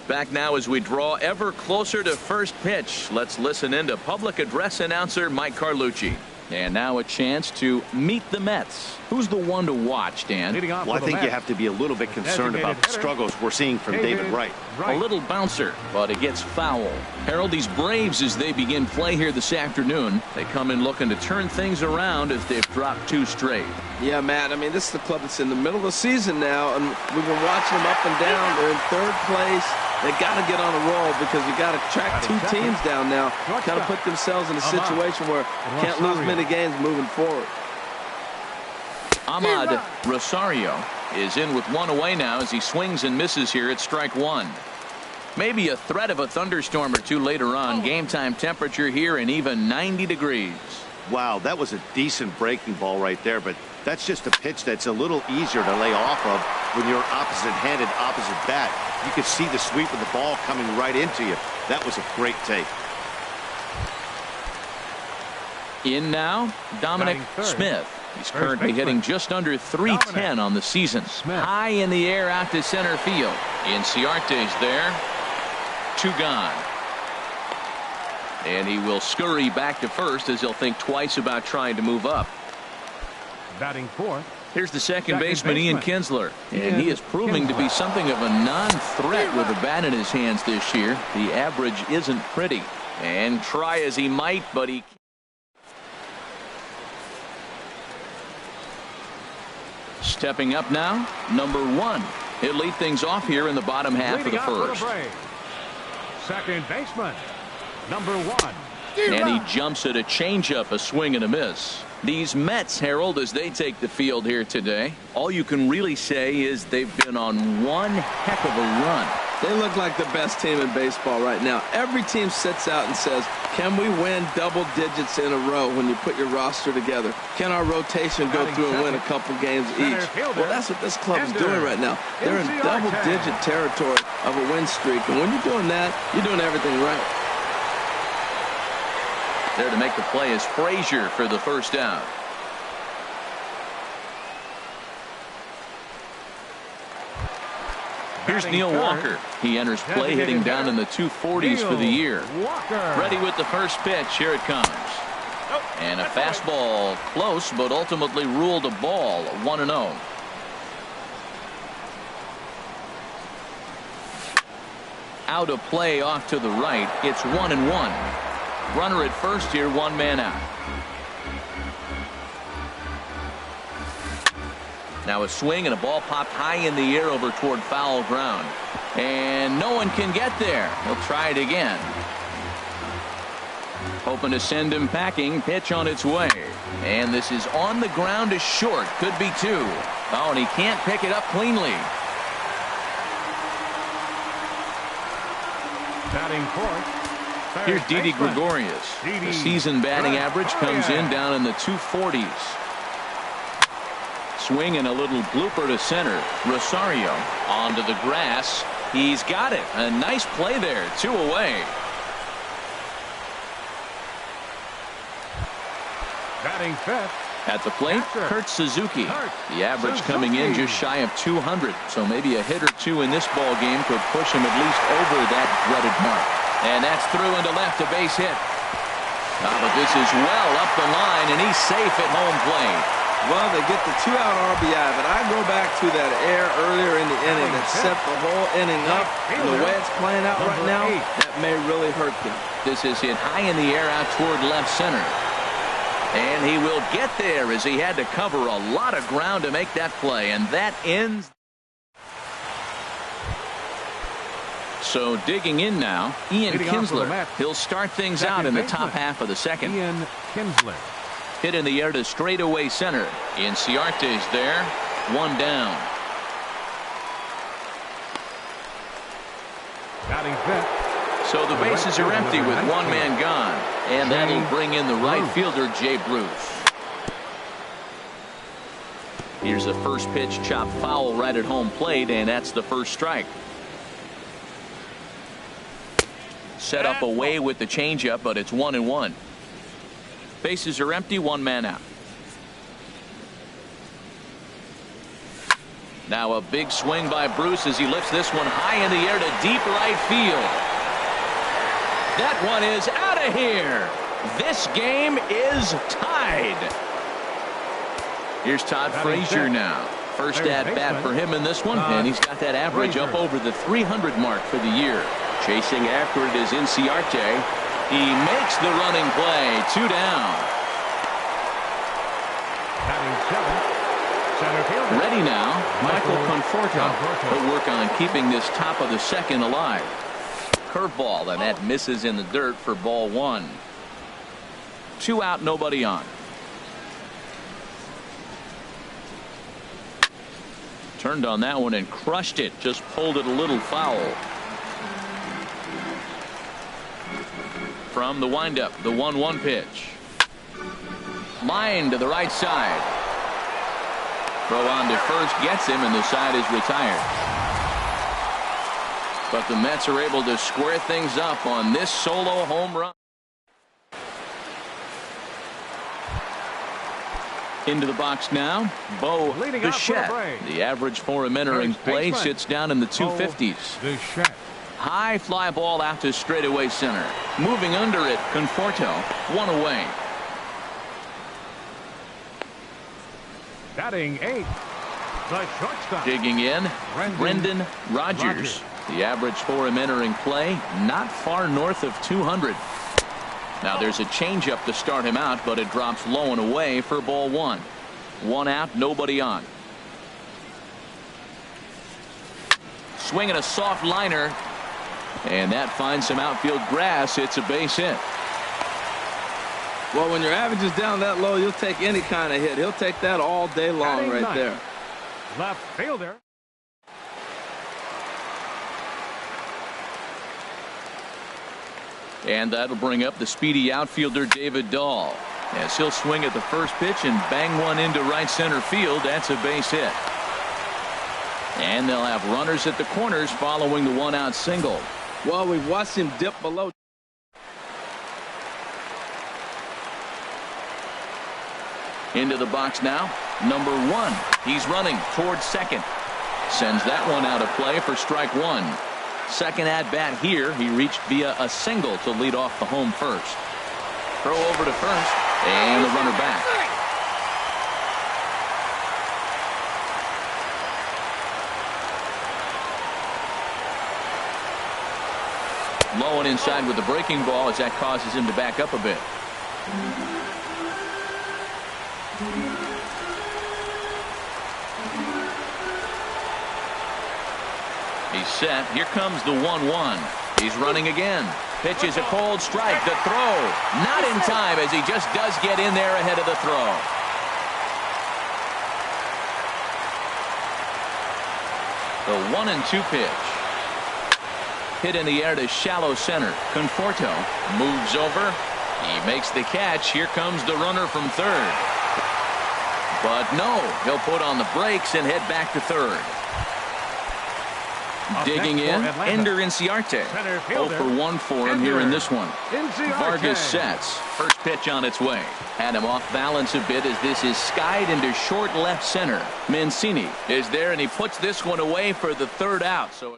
Back now as we draw ever closer to first pitch. Let's listen in to public address announcer Mike Carlucci. And now a chance to meet the Mets. Who's the one to watch, Dan? Well, I think you have to be a little bit concerned about the struggles we're seeing from David Wright. A little bouncer, but it gets foul. Harold, these Braves, as they begin play here this afternoon, they come in looking to turn things around as they've dropped 2 straight. Yeah, Matt, I mean, this is the club that's in the middle of the season now, and we've been watching them up and down. They're in 3rd place. They got to get on a roll because you got to track 2 teams down now, kind of put themselves in a situation where can't lose many games moving forward. Ahmad Rosario is in with 1 away now as he swings and misses here at strike 1. Maybe a threat of a thunderstorm or 2 later on. Game time temperature here and even 90 degrees. Wow, that was a decent breaking ball right there, but that's just a pitch that's a little easier to lay off of when you're opposite-handed, opposite bat. You could see the sweep of the ball coming right into you. That was a great take. In now, Dominic Smith. He's currently hitting just under .310 on the season. High in the air out to center field. Inciarte's there. 2 gone. And he will scurry back to first as he'll think twice about trying to move up. Batting 4th. Here's the second baseman, Ian Kinsler. And he is proving to be something of a non-threat with a bat in his hands this year. The average isn't pretty. And try as he might, but he can't. Stepping up now, number 1. He'll lead things off here in the bottom half of the first. Second baseman, number 1. And he jumps at a changeup, a swing and a miss. These Mets, Harold, as they take the field here today, all you can really say is they've been on one heck of a run. They look like the best team in baseball right now. Every team sits out and says, can we win double digits in a row when you put your roster together? Can our rotation go through and win a couple games each? Well, that's what this club is doing right now. They're in double-digit territory of a win streak. And when you're doing that, you're doing everything right. There to make the play is Frazier for the first out. Here's Neil Walker. He enters play hitting down in the 240s for the year. Ready with the first pitch. Here it comes. And a fastball close, but ultimately ruled a ball. 1-0. Out of play off to the right. It's 1-1. Runner at first here, 1 man out. Now a swing and a ball popped high in the air over toward foul ground. And no one can get there. He'll try it again. Hoping to send him packing. Pitch on its way. And this is on the ground to short. Could be 2. Oh, and he can't pick it up cleanly. Batting 4th. Here's Didi Gregorius. The season batting average comes in down in the 240s. Swing and a little blooper to center. Rosario onto the grass. He's got it. A nice play there. 2 away. Batting 5th. At the plate, Kurt Suzuki. The average coming in just shy of 200. So maybe a hit or 2 in this ball game could push him at least over that dreaded mark. And that's through into left, a base hit. But this is well up the line, and he's safe at home plate. Well, they get the 2-out RBI, but I go back to that error earlier in the inning that set the whole inning up. And the way it's playing out right now, that may really hurt them. This is hit high in the air out toward left center. And he will get there as he had to cover a lot of ground to make that play, and that ends. So digging in now, Ian Kinsler. He'll start things out in the top half of the second. Ian Kinsler. Hit in the air to straightaway center. Inciarte's there. 1 down. Batting 5th. So the bases are empty with 1 man gone. And that'll bring in the right fielder, Jay Bruce. Here's a first pitch chopped foul right at home plate, and that's the first strike. Set up away with the changeup, but it's 1-1. Bases are empty, 1 man out. Now a big swing by Bruce as he lifts this one high in the air to deep right field. That one is out of here. This game is tied. Here's Todd Frazier now. First at bat for him in this one, and he's got that average up over the 300 mark for the year. Chasing after it is Inciarte. He makes the running play. 2 down. Ready now, Michael Conforto. He'll work on keeping this top of the second alive. Curveball, and that misses in the dirt for ball 1. 2 out, nobody on. Turned on that one and crushed it. Just pulled it a little foul. From the windup, the 1-1 pitch. Line to the right side. Throw on to first gets him, and the side is retired. But the Mets are able to square things up on this solo home run. Into the box now, Bo Bichette. The average for him entering play sits down in the 250s. High fly ball out to straightaway center. Moving under it, Conforto. 1 away. Batting 8, the shortstop. Digging in, Brendan Rodgers. The average for him entering play, not far north of 200. Now there's a changeup to start him out, but it drops low and away for ball 1. 1 out, nobody on. Swinging a soft liner, and that finds some outfield grass. It's a base hit. Well, when your average is down that low, you'll take any kind of hit. He'll take that all day long right there. Left fielder. And that'll bring up the speedy outfielder David Dahl, as he'll swing at the first pitch and bang one into right center field. That's a base hit. And they'll have runners at the corners following the 1-out single. Well, we've watched him dip below. Into the box now, number 1. He's running towards second. Sends that one out of play for strike 1. Second at bat here, he reached via a single to lead off the home first. Throw over to first, and the runner back. Low and inside with the breaking ball, as that causes him to back up a bit. He's set. Here comes the 1-1. He's running again. Pitches a cold strike. The throw not in time, as he just does get in there ahead of the throw. The 1-2 pitch. Hit in the air to shallow center. Conforto moves over. He makes the catch. Here comes the runner from third. But no, he'll put on the brakes and head back to third. Digging in, Ender Inciarte. 0 for 1 for him here in this one. Vargas sets. First pitch on its way. Had him off balance a bit as this is skied into short left center. Mancini is there, and he puts this one away for the 3rd out. So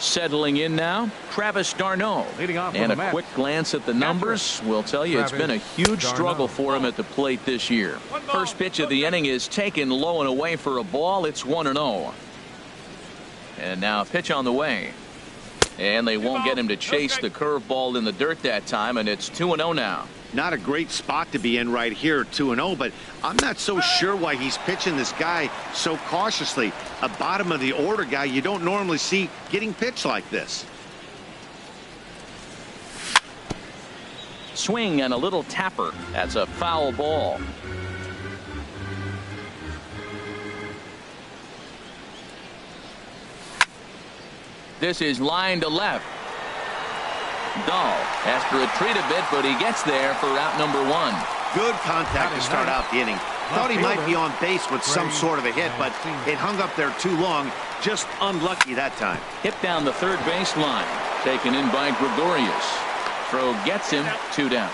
settling in now, Travis d'Arnaud. And a quick glance at the numbers will tell you it's been a huge struggle for him at the plate this year. First pitch of the inning is taken low and away for a ball. It's 1-0. And now a pitch on the way. And they won't get him to chase the curveball in the dirt that time, and it's 2-0 now. Not a great spot to be in right here, 2-0, but I'm not so sure why he's pitching this guy so cautiously. A bottom of the order guy you don't normally see getting pitched like this. Swing and a little tapper. That's a foul ball. This is line to left. Dahl has to retreat a bit, but he gets there for out number 1. Good contact to start out the inning. Thought he might be on base with some sort of a hit, but it hung up there too long. Just unlucky that time. Hit down the third base line. Taken in by Gregorius. Throw gets him. 2 down.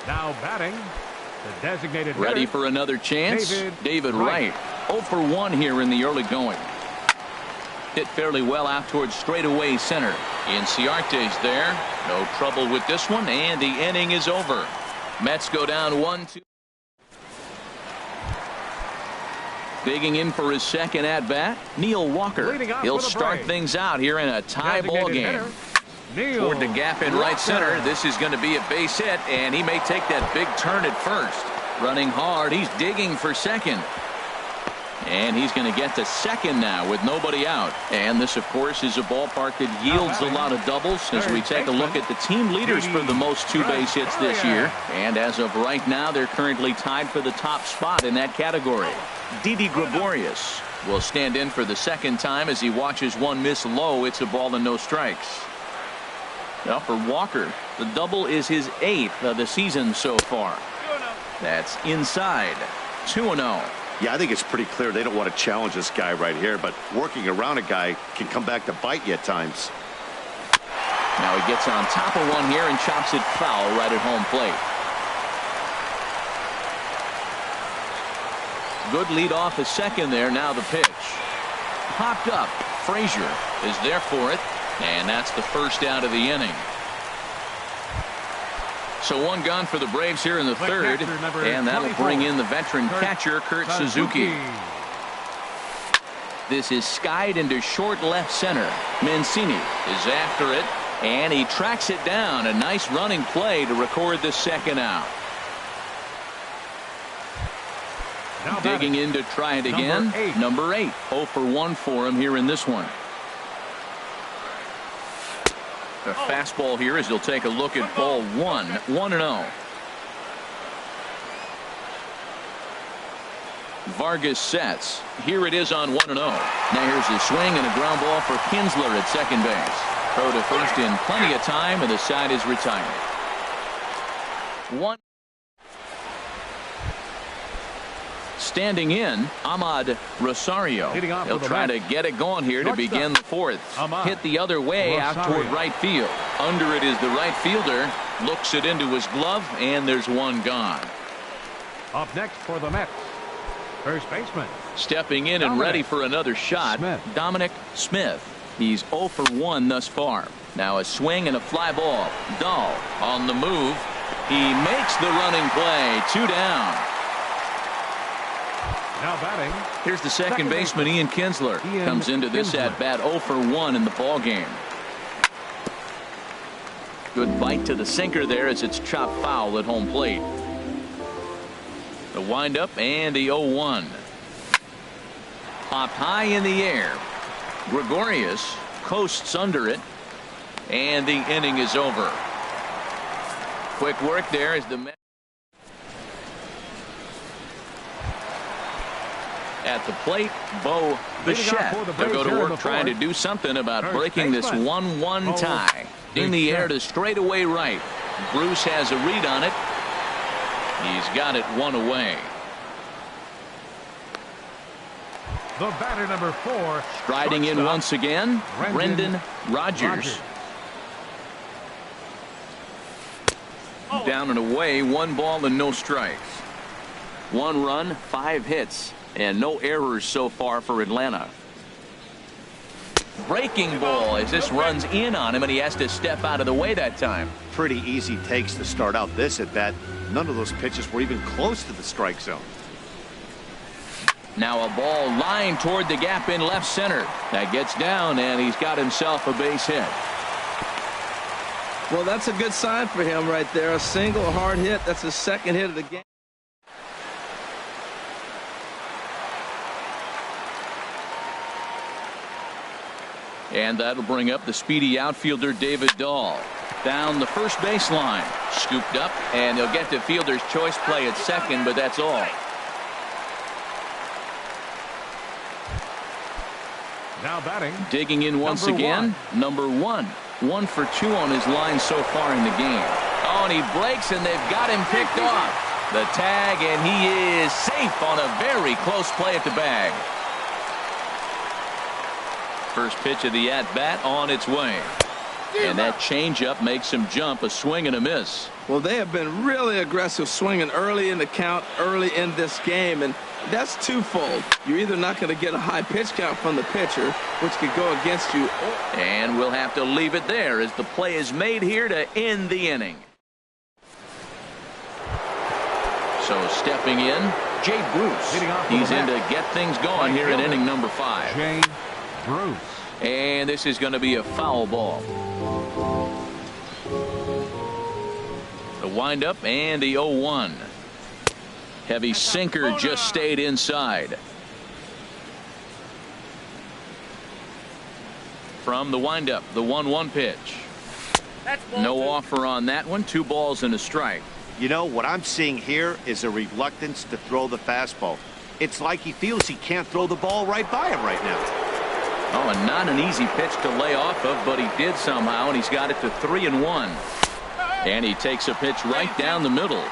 Now batting, the designated Ready hitter, for another chance? David Wright. Wright. 0 for 1 here in the early going. Hit fairly well out towards straightaway center. Inciarte's there. No trouble with this one, and the inning is over. Mets go down 1-2. Digging in for his second at-bat, Neil Walker. He'll start things out here in a tie ball game. Toward the gap in right center. This is going to be a base hit, and he may take that big turn at first. Running hard. He's digging for second. And he's going to get to second now with nobody out. And this, of course, is a ballpark that yields a lot of doubles as we take a look at the team leaders for the most two-base hits this year. And as of right now, they're currently tied for the top spot in that category. Didi Gregorius will stand in for the second time as he watches one miss low. It's a ball and no strikes. Now for Walker, the double is his 8th of the season so far. That's inside. 2-0. Yeah, I think it's pretty clear they don't want to challenge this guy right here, but working around a guy can come back to bite you at times. Now he gets on top of one here and chops it foul right at home plate. Good lead off a second there. Now the pitch. Popped up. Frazier is there for it, and that's the first out of the inning. So one gone for the Braves here in the third, and that'll bring in the veteran catcher, Kurt Suzuki. This is skied into short left center. Mancini is after it, and he tracks it down. A nice running play to record the second out. Digging in to try it again. Number 8. 0 for 1 for him here in this one. A fastball here as he'll take a look at ball 1. 1-0. Vargas sets. Here it is on 1-0. Now here's a swing and a ground ball for Kinsler at second base. Throw to first in plenty of time, and the side is retired. 1. Standing in, Ahmad Rosario. He'll try to get it going here to begin the fourth. Hit the other way out toward right field. Under it is the right fielder. Looks it into his glove, and there's one gone. Up next for the Mets, first baseman. Stepping in and ready for another shot, Dominic Smith. He's 0 for 1 thus far. Now a swing and a fly ball. Dahl on the move. He makes the running play. 2 down. Now batting. Here's the second baseman, Ian Kinsler. Comes into this at bat 0 for 1 in the ball game. Good bite to the sinker there as it's chopped foul at home plate. The windup and the 0-1. Popped high in the air. Gregorius coasts under it, and the inning is over. Quick work there as the Mets. At the plate, Bo Bichette. They'll go to work trying to do something about breaking this 1-1 tie. In the air to straightaway right. Bruce has a read on it. He's got it 1 away. The batter, number 4. Striding in once again, Brendan Rodgers. Down and away, 1 ball and no strikes. 1 run, 5 hits. And no errors so far for Atlanta. Breaking ball as this runs in on him, and he has to step out of the way that time. Pretty easy takes to start out this at bat. None of those pitches were even close to the strike zone. Now a ball lined toward the gap in left center. That gets down, and he's got himself a base hit. Well, that's a good sign for him right there. A single, a hard hit. That's his second hit of the game. And that'll bring up the speedy outfielder David Dahl. Down the first baseline. Scooped up, and they'll get to fielder's choice play at second, but that's all. Now batting. Digging in once again, number 1. 1 for 2 on his line so far in the game. Oh, and he breaks, and they've got him picked off. The tag, and he is safe on a very close play at the bag. First pitch of the at-bat on its way. And that changeup makes him jump, a swing and a miss. Well, they have been really aggressive swinging early in the count, early in this game, and that's twofold. You're either not going to get a high pitch count from the pitcher, which could go against you. And we'll have to leave it there as the play is made here to end the inning. So stepping in, Jay Bruce. He's in to get things going here in inning number 5. Jay Bruce. And this is going to be a foul ball. The windup and the 0-1. Heavy sinker just stayed inside. From the windup, the 1-1 pitch. No offer on that one. 2 balls and a strike. You know, what I'm seeing here is a reluctance to throw the fastball. It's like he feels he can't throw the ball right by him right now. Oh, and not an easy pitch to lay off of, but he did somehow, and he's got it to 3-1. And he takes a pitch right down the middle.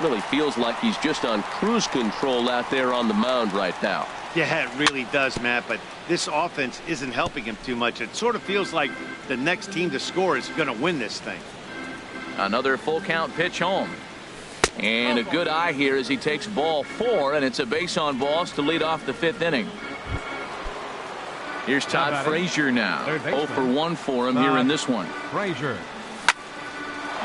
Really feels like he's just on cruise control out there on the mound right now. Yeah, it really does, Matt, but this offense isn't helping him too much. It sort of feels like the next team to score is going to win this thing. Another full count pitch home. And a good eye here as he takes ball 4, and it's a base on balls to lead off the 5th inning. Here's Todd Frazier now. 0 for 1 for him here in this one. Frazier.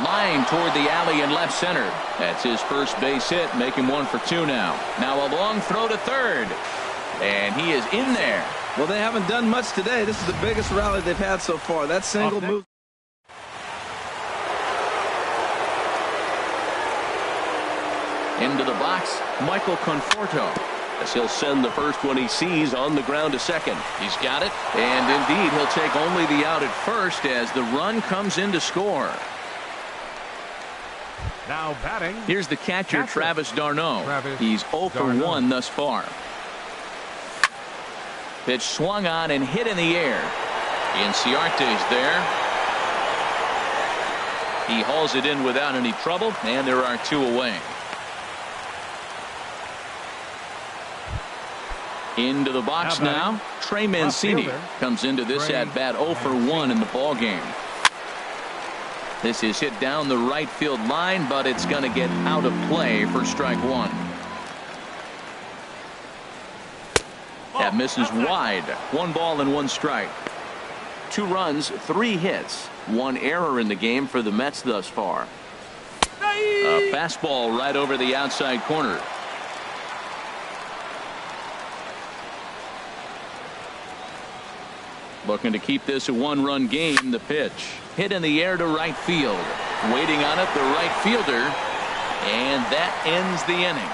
Line toward the alley in left center. That's his first base hit, making 1 for 2 now. Now a long throw to third. And he is in there. Well, they haven't done much today. This is the biggest rally they've had so far. That single move. Into the box, Michael Conforto, as he'll send the first one he sees on the ground to second. He's got it, and indeed he'll take only the out at first as the run comes in to score. Now batting. Here's the catcher, Travis d'Arnaud. He's 0 for 1 thus far. Pitch swung on and hit in the air. Inciarte's there. He hauls it in without any trouble, and there are 2 away. Into the box now. Trey Mancini comes into this at bat 0 for 1 in the ball game. This is hit down the right field line, but it's going to get out of play for strike 1. That misses wide. 1 ball and 1 strike. 2 runs, 3 hits, 1 error in the game for the Mets thus far. A fastball right over the outside corner. Looking to keep this a 1-run game. The pitch hit in the air to right field. Waiting on it, the right fielder, and that ends the inning.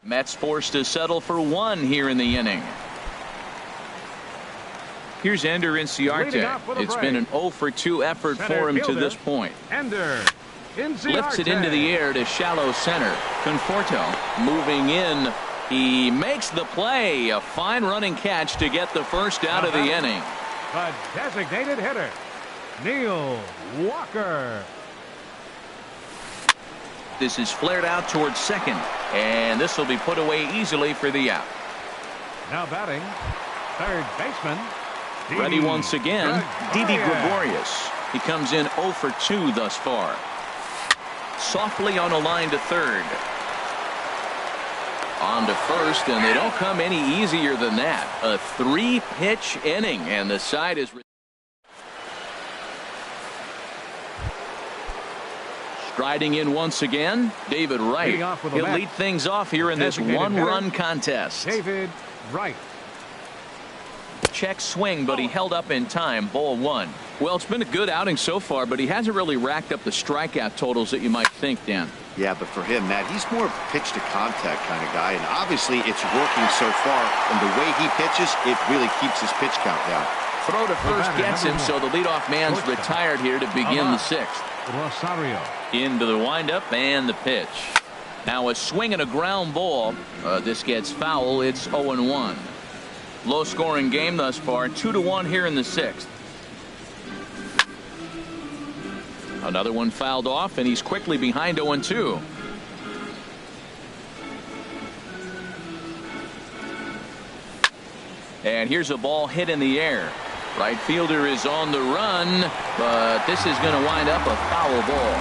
Mets forced to settle for 1 here in the inning. Here's Ender Inciarte. It's been an 0 for 2 effort for him to this point. Ender Inciarte Lifts it into the air to shallow center. Conforto moving in. He makes the play. A fine running catch to get the first out of the inning. The designated hitter, Neil Walker. This is flared out towards second, and this will be put away easily for the out. Now batting, third baseman. Ready once again, Didi Gregorius. He comes in 0 for 2 thus far. Softly on a line to third. On to first, and they don't come any easier than that. A 3-pitch inning, and the side is striding in once again. David Wright. He'll lead things off here in this 1-run contest. David Wright. Check swing, but he held up in time. Ball 1. Well, it's been a good outing so far, but he hasn't really racked up the strikeout totals that you might think, Dan. Yeah, but for him, Matt, he's more of a pitch to contact kind of guy, and obviously it's working so far, and the way he pitches, it really keeps his pitch count down. Throw to first gets him, so the leadoff man's retired here to begin the 6th. Rosario. Into the windup and the pitch. Now a swing and a ground ball. This gets foul. It's 0-1. Low scoring game thus far. 2-1 here in the 6th. Another one fouled off, and he's quickly behind 0-2. And here's a ball hit in the air. Right fielder is on the run, but this is going to wind up a foul ball.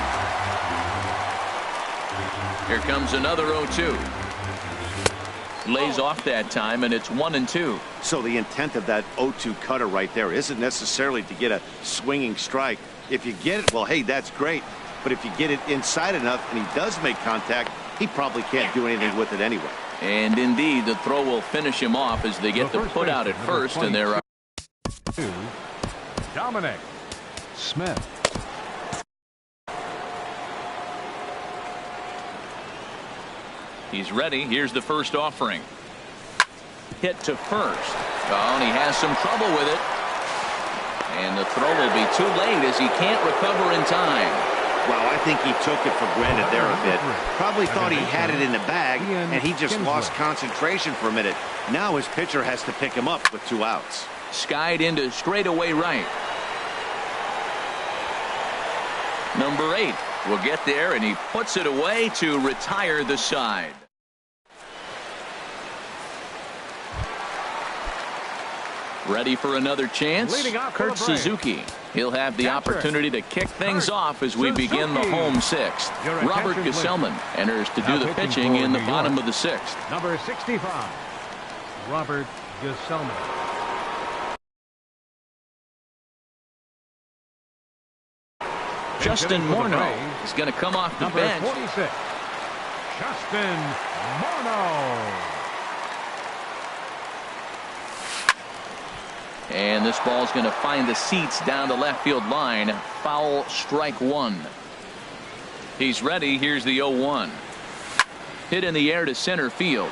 Here comes another 0-2. Lays off that time, and it's 1-2. So the intent of that 0-2 cutter right there isn't necessarily to get a swinging strike. If you get it, well, hey, that's great. But if you get it inside enough and he does make contact, he probably can't do anything with it anyway. And indeed, the throw will finish him off as they get the put out at first, and there are Dominic Smith. He's ready. Here's the first offering. Hit to first. Oh, and he has some trouble with it. And the throw will be too late as he can't recover in time. Well, I think he took it for granted there a bit. Probably thought he had it in the bag, and he just lost concentration for a minute. Now his pitcher has to pick him up with 2 outs. Skied into straightaway right. Number 8 will get there, and he puts it away to retire the side. Ready for another chance? Kurt Suzuki. He'll have the opportunity to kick things off as we begin the home 6th. Robert Gesellman enters to do the pitching in the bottom of the 6th. Number 65, Robert Gesellman. Justin Morneau is going to come off the bench. Number 46, Justin Morneau. And this ball is going to find the seats down the left field line. Foul, strike 1. He's ready. Here's the 0-1. Hit in the air to center field.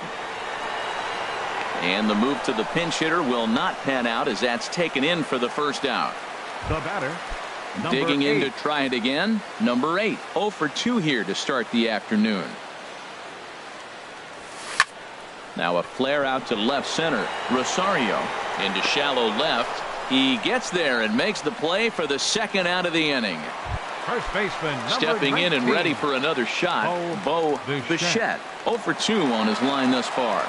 And the move to the pinch hitter will not pan out as that's taken in for the first out. The batter, Digging in 8. to try it again. Number 8. 0 for 2 here to start the afternoon. Now a flare out to left center. Rosario into shallow left. He gets there and makes the play for the second out of the inning. First baseman, Stepping in and ready for another shot, Bo Bichette. 0 for 2 on his line thus far.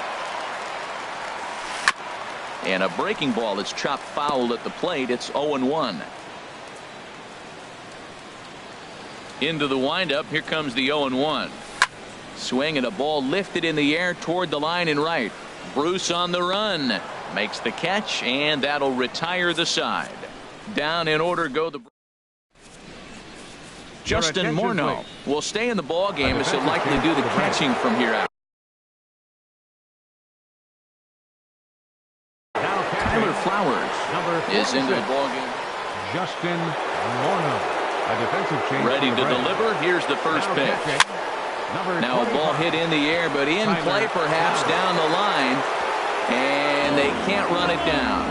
And a breaking ball that's chopped foul at the plate. It's 0-1. Into the windup. Here comes the 0-1. Swing and a ball lifted in the air toward the line and right. Bruce on the run. Makes the catch, and that'll retire the side. Down in order go the Justin Morneau will stay in the ball game as he'll likely do the catching from here out. Tyler Flowers is into the ball game. Justin Morneau. A defensive change. Ready to deliver. Here's the first pitch. Now a ball hit in the air, but in play perhaps down the line, and they can't run it down.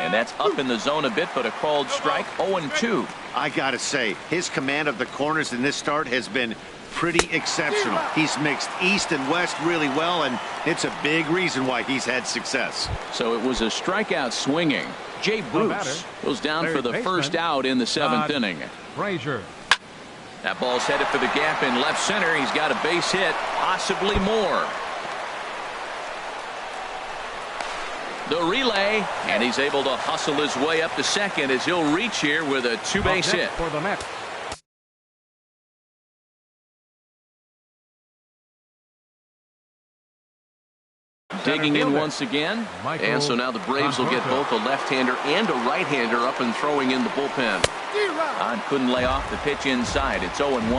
And that's up in the zone a bit, but a called strike. 0-2. I gotta say, his command of the corners in this start has been pretty exceptional. He's mixed east and west really well, and it's a big reason why he's had success. So it was a strikeout swinging. Jay Bruce goes down for the first out in the 7th inning. Frazier. That ball's headed for the gap in left center. He's got a base hit, possibly more. The relay, and he's able to hustle his way up to second as he'll reach here with a 2-base hit. For the Mets. Digging in once again, and so now the Braves will get both a left-hander and a right-hander up and throwing in the bullpen. Hahn couldn't lay off the pitch inside. It's 0-1.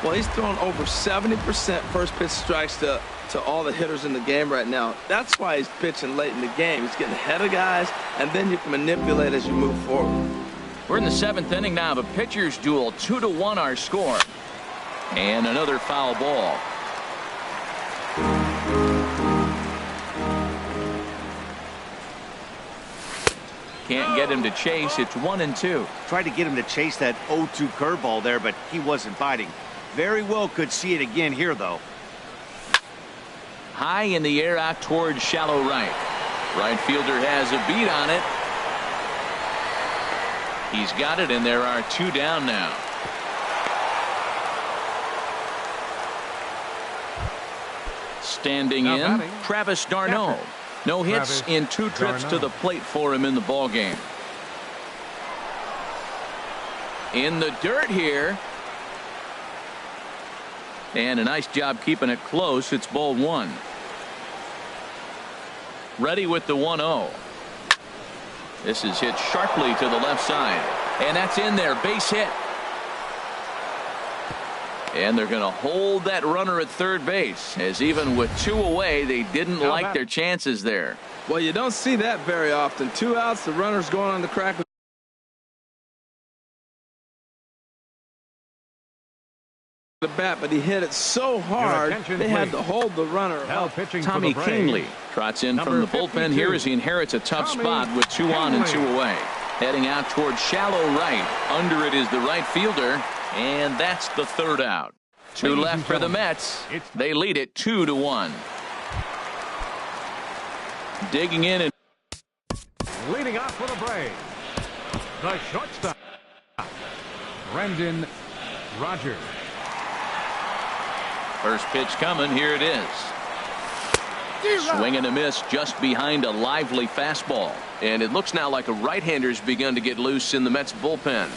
Well, he's thrown over 70% first pitch strikes to all the hitters in the game right now. That's why he's pitching late in the game. He's getting ahead of guys, and then you can manipulate as you move forward. We're in the 7th inning now. The pitchers duel. 2-1 our score. And another foul ball. Can't get him to chase. It's 1-2. Tried to get him to chase that 0-2 curveball there, but he wasn't biting. Very well could see it again here, though. High in the air out towards shallow right. Right fielder has a beat on it. He's got it, and there are 2 down now. Standing Now in, batting, Travis d'Arnaud. No hits Travis in 2 trips to the plate for him in the ball game. In the dirt here. And a nice job keeping it close. It's ball 1. Ready with the 1-0. This is hit sharply to the left side. And that's in there. Base hit. And they're going to hold that runner at third base, as even with 2 away, they didn't like their chances there. Well, you don't see that very often. 2 outs, the runner's going on the crack of the bat, but he hit it so hard they had to hold the runner up. Tommy Kahnle trots in from the bullpen here as he inherits a tough spot with 2 on and 2 away. Heading out toward shallow right. Under it is the right fielder, and that's the 3rd out. 2 left for the Mets. They lead it 2-1. Digging in and leading off for the Braves, the shortstop, Brendan Rodgers. first pitch coming. Here it is. Swing and a miss just behind a lively fastball. And it looks now like a right-hander's begun to get loose in the Mets bullpen.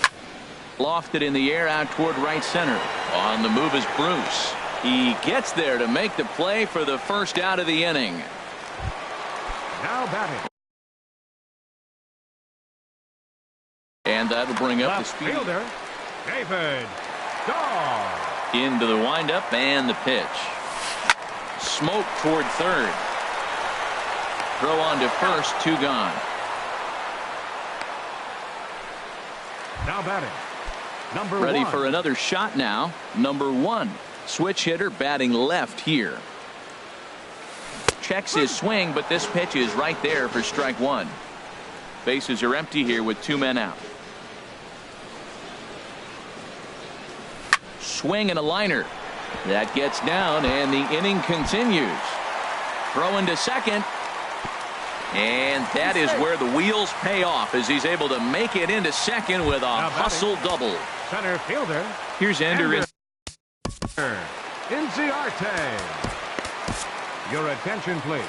Lofted in the air out toward right center. On the move is Bruce. He gets there to make the play for the first out of the inning. Now batting, And that'll bring up the left speed. fielder, David Dahl. Into the windup and the pitch. Smoke toward third. Throw on to first, 2 gone. Now batting, number Ready 1. for another shot now. Number 1. Switch hitter batting left here. Checks his swing, but this pitch is right there for strike 1. Bases are empty here with 2 men out. Swing and a liner. That gets down, and the inning continues. Throw into second. And that is where the wheels pay off as he's able to make it into second with a hustle double. Center fielder, Here's Ender. Inciarte. Your attention, please.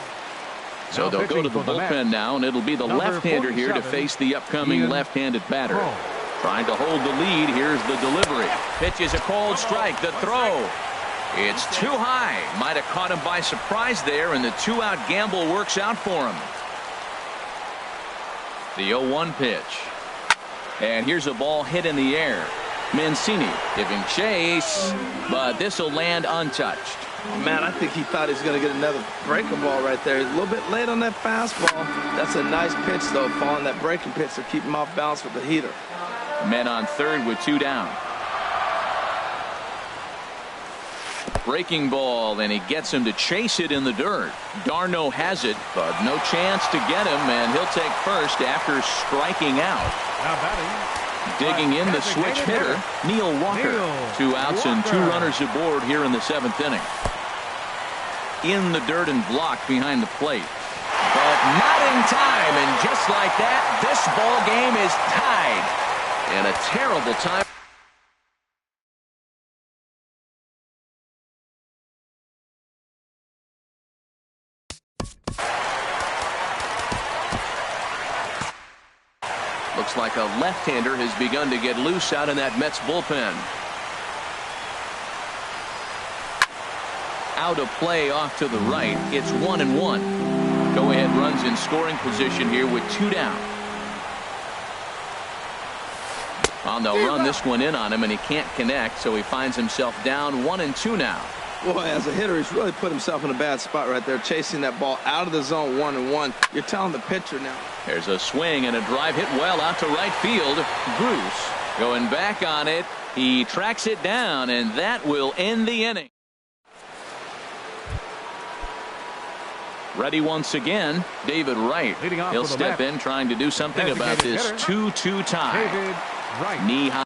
So Now they'll go to pitching the for the bullpen Mets, now, and it'll be the number left-hander here to 47, face the upcoming Ian left-handed batter. Cole. Trying to hold the lead. Here's the delivery. Pitch is a cold strike. The throw. It's too high. Might have caught him by surprise there, and the 2-out gamble works out for him. The 0-1 pitch. And here's a ball hit in the air. Mancini giving chase, but this will land untouched. Man, I think he thought he was going to get another breaking ball right there. He's a little bit late on that fastball. That's a nice pitch, though, following that breaking pitch to keep him off balance with the heater. Men on third with 2 down. Breaking ball, and he gets him to chase it in the dirt. d'Arnaud has it, but no chance to get him, and he'll take first after striking out. Now batting, Digging in the switch hitter, Neil Walker. 2 outs and 2 runners aboard here in the 7th inning. In the dirt and blocked behind the plate. But not in time, and just like that, this ball game is tied. And a terrible time. Looks like a left-hander has begun to get loose out in that Mets bullpen. Out of play off to the right. It's 1-1. Go-ahead runs in scoring position here with 2 down. They'll run this one in on him, and he can't connect, so he finds himself down 1-2 now. Boy, as a hitter, he's really put himself in a bad spot right there, chasing that ball out of the zone 1-1. You're telling the pitcher now. There's a swing and a drive hit well out to right field. Bruce going back on it. He tracks it down, and that will end the inning. Ready once again, David Wright. He'll step in trying to do something about this 2-2 tie. David Wright. Knee high.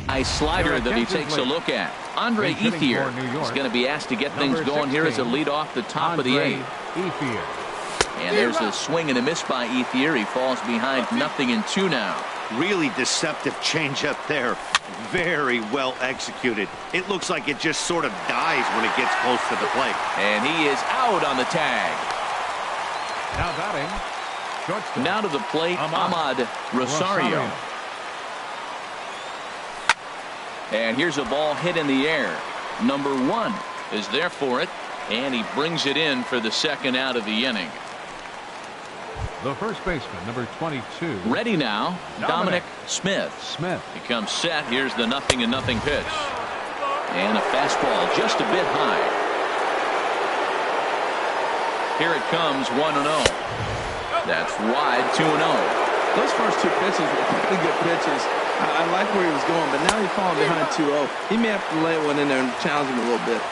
A slider that he takes a look at. Andre Ethier is going to be asked to get things going here as a lead off the top of the 8th. And there's a swing and a miss by Ethier. He falls behind 0-2 now. Really deceptive changeup there. Very well executed. It looks like it just sort of dies when it gets close to the plate. And he is out on the tag. Now batting, shortstop. Now to the plate, Ahmad Rosario. And here's a ball hit in the air. Number 1 is there for it, and he brings it in for the second out of the inning. The first baseman, number 22. Ready now, Dominic Smith. He comes set. Here's the 0-0 pitch. And a fastball just a bit high. Here it comes, 1-0. That's wide, 2-0. Those first 2 pitches were pretty good pitches. I like where he was going, but now he's falling behind 2-0. He may have to lay one in there and challenge him a little bit.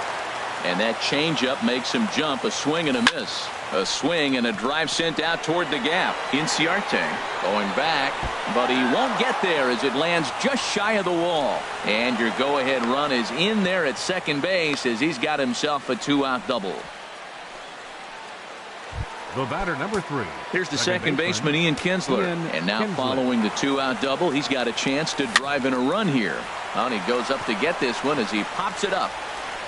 And that changeup makes him jump. A swing and a miss. A swing and a drive sent out toward the gap. Inciarte going back, but he won't get there as it lands just shy of the wall. And your go-ahead run is in there at second base as he's got himself a 2-out double. The batter, number 3. Here's the second baseman, Ian Kinsler. And now following the 2-out double, he's got a chance to drive in a run here. And he goes up to get this one as he pops it up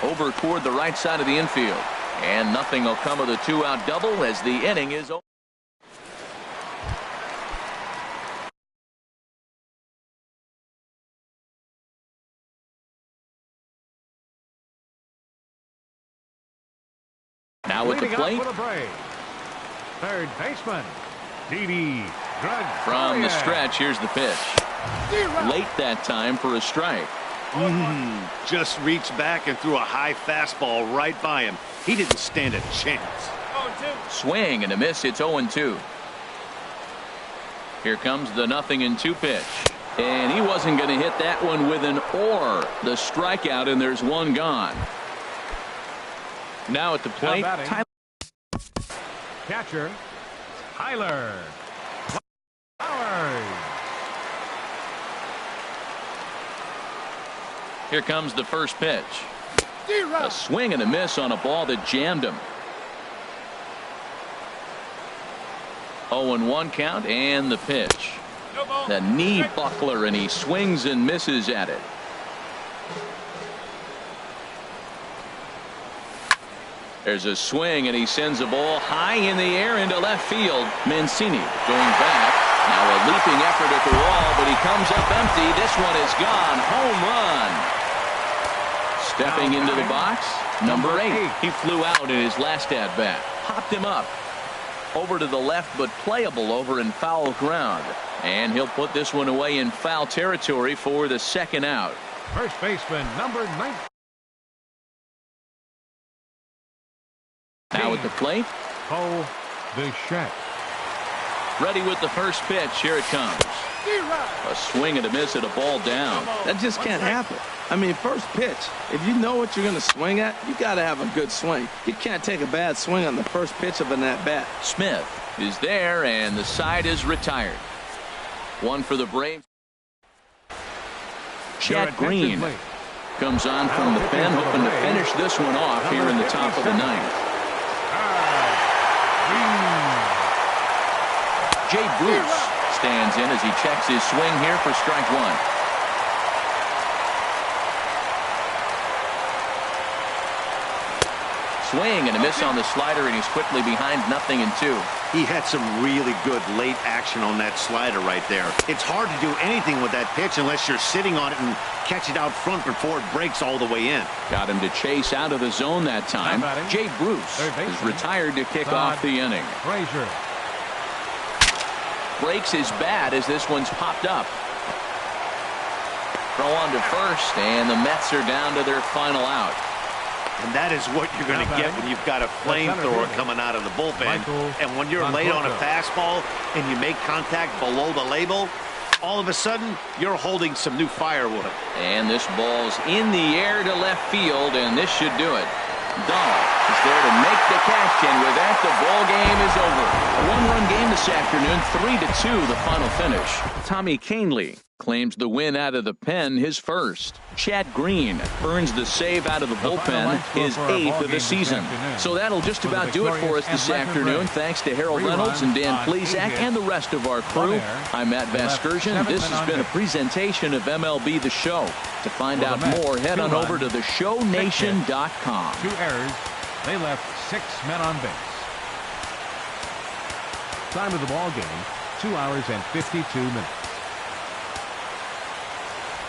over toward the right side of the infield. And nothing will come of the 2-out double as the inning is over. Now at the plate, third baseman, Didi Gregorius. From the stretch, here's the pitch. Late that time for a strike. Just reached back and threw a high fastball right by him. He didn't stand a chance. Swing and a miss. It's 0-2. Here comes the 0-2 pitch. And he wasn't going to hit that one with an or. The strikeout, and there's one gone. Now at the plate, catcher Tyler Flowers. Here comes the first pitch. A swing and a miss on a ball that jammed him. 0-1 count, and the pitch. The knee buckler, and he swings and misses at it. There's a swing, and he sends a ball high in the air into left field. Mancini going back. Now a leaping effort at the wall, but he comes up empty. This one is gone. Home run. Stepping into the box, number 8. He flew out in his last at-bat. Popped him up. Over to the left, but playable over in foul ground. And he'll put this one away in foul territory for the second out. First baseman, number 9. Now at the plate, Bo Bichette. ready with the first pitch. Here it comes. A swing and a miss at a ball down. That just can't happen. I mean, first pitch, if you know what you're going to swing at, you got to have a good swing. You can't take a bad swing on the first pitch of an at-bat. Smith is there, and the side is retired. One for the Braves. Chad Green comes on from the pen, hoping to finish this one off here in the top of the 9th. Jay Bruce stands in as he checks his swing here for strike 1. Swing and a miss on the slider, and he's quickly behind 0-2. He had some really good late action on that slider right there. It's hard to do anything with that pitch unless you're sitting on it and catch it out front before it breaks all the way in. Got him to chase out of the zone that time. Jay Bruce is retired to kick off the inning. Frazier breaks his bat as this one's popped up. Throw on to first, and the Mets are down to their final out. And that is what you're going to get when you've got a flamethrower coming out of the bullpen. And when you're late on a fastball and you make contact below the label, all of a sudden you're holding some new firewood. And this ball's in the air to left field, and this should do it. Dahl is there to make the catch, and with that, the ball game is over. A one-run game this afternoon, 3-2 the final finish. Tommy Kahnle claims the win out of the pen, his first. Chad Green earns the save out of the bullpen, his 8th of the season. So that'll just about do it for us this afternoon. Thanks to Harold Reynolds and Dan Plesac and the rest of our crew. I'm Matt Vasgersian. This has been a presentation of MLB The Show. To find out more, head on over to theshownation.com. 2 errors. They left 6 men on base. Time of the ball game, 2 hours and 52 minutes.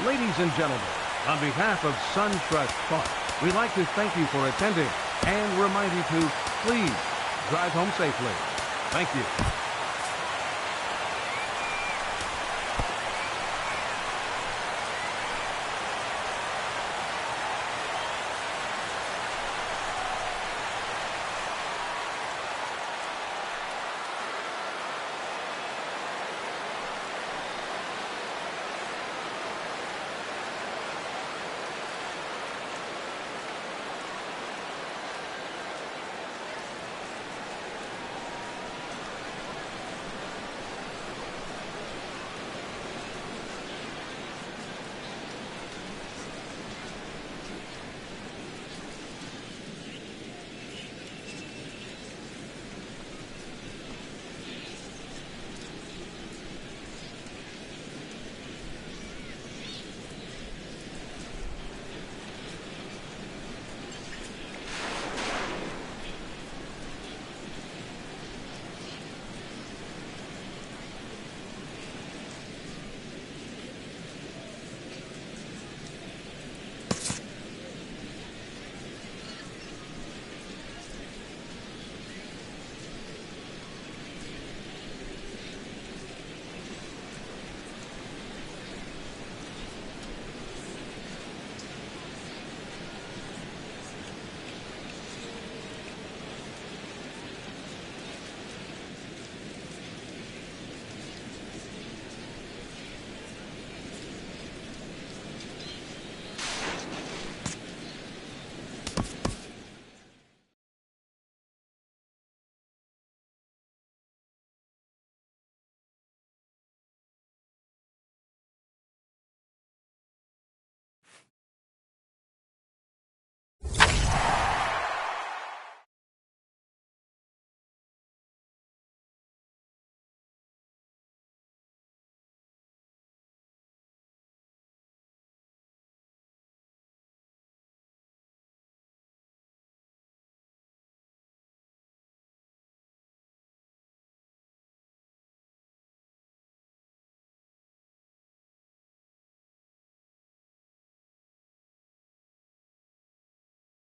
Ladies and gentlemen, on behalf of SunTrust Park, we'd like to thank you for attending and remind you to please drive home safely. Thank you.